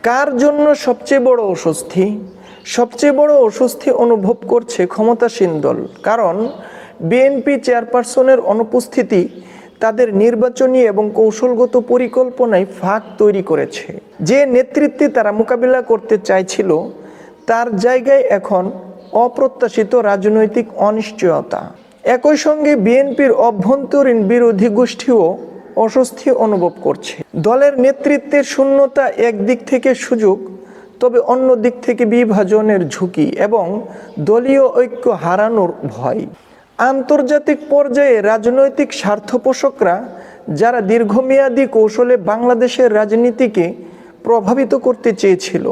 কার জন্য সবচেয়ে বড় অস্বস্তি? সবচেয়ে বড় অস্বস্তি অনুভব করছে ক্ষমতাসীন দল। কারণ বিএনপি চেয়ারপারসনের অনুপস্থিতি তাদের নির্বাচনী এবং কৌশলগত পরিকল্পনায় ফাঁক তৈরি করেছে। যে নেতৃত্বে তারা মোকাবিলা করতে চাইছিল তার জায়গায় এখন অপ্রত্যাশিত রাজনৈতিক অনিশ্চয়তা। একই সঙ্গে বিএনপির অভ্যন্তরীণ বিরোধী গোষ্ঠীও অস্বস্তি অনুভব করছে। দলের নেতৃত্বের শূন্যতা একদিক থেকে সুযোগ, তবে অন্য দিক থেকে বিভাজনের ঝুঁকি এবং দলীয় ঐক্য হারানোর ভয়। আন্তর্জাতিক পর্যায়ে রাজনৈতিক স্বার্থপোষকরা যারা দীর্ঘমেয়াদী কৌশলে বাংলাদেশের রাজনীতিকে প্রভাবিত করতে চেয়েছিল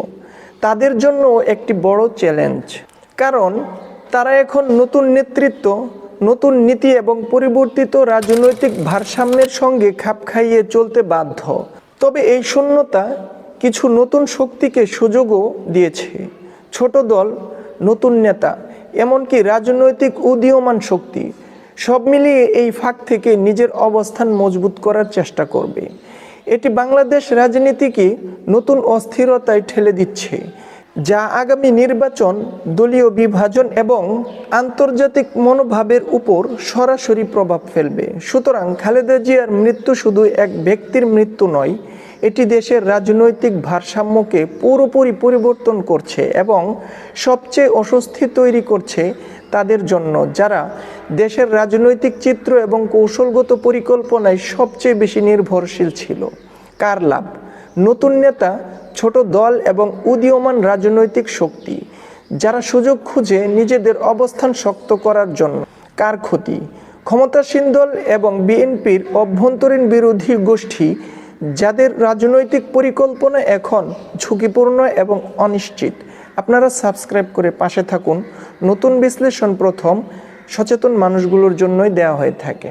তাদের জন্য একটি বড় চ্যালেঞ্জ। কারণ তারা এখন নতুন নেতৃত্ব, নতুন নীতি এবং পরিবর্তিত রাজনৈতিক ভারসাম্যের সঙ্গে খাপ খাইয়ে চলতে বাধ্য। তবে এই শূন্যতা কিছু নতুন শক্তিকে সুযোগও দিয়েছে। ছোট দল, নতুন নেতা, এমনকি রাজনৈতিক উদীয়মান শক্তি সব মিলিয়ে এই ফাঁক থেকে নিজের অবস্থান মজবুত করার চেষ্টা করবে। এটি বাংলাদেশ রাজনীতিকে নতুন অস্থিরতায় ঠেলে দিচ্ছে, যা আগামী নির্বাচন, দলীয় বিভাজন এবং আন্তর্জাতিক মনোভাবের উপর সরাসরি প্রভাব ফেলবে। সুতরাং খালেদা জিয়ার মৃত্যু শুধু এক ব্যক্তির মৃত্যু নয়, এটি দেশের রাজনৈতিক ভারসাম্যকে পুরোপুরি পরিবর্তন করছে এবং সবচেয়ে অস্বস্তি তৈরি করছে তাদের জন্য যারা দেশের রাজনৈতিক চিত্র এবং কৌশলগত পরিকল্পনায় সবচেয়ে বেশি নির্ভরশীল ছিল। কার লাভ? নতুন নেতা, ছোট দল এবং উদীয়মান রাজনৈতিক শক্তি যারা সুযোগ খুঁজে নিজেদের অবস্থান শক্ত করার জন্য। কার ক্ষতি? ক্ষমতাসীন দল এবং বিএনপির অভ্যন্তরীণ বিরোধী গোষ্ঠী যাদের রাজনৈতিক পরিকল্পনা এখন ঝুঁকিপূর্ণ এবং অনিশ্চিত। আপনারা সাবস্ক্রাইব করে পাশে থাকুন। নতুন বিশ্লেষণ প্রথম সচেতন মানুষগুলোর জন্যই দেওয়া হয়ে থাকে।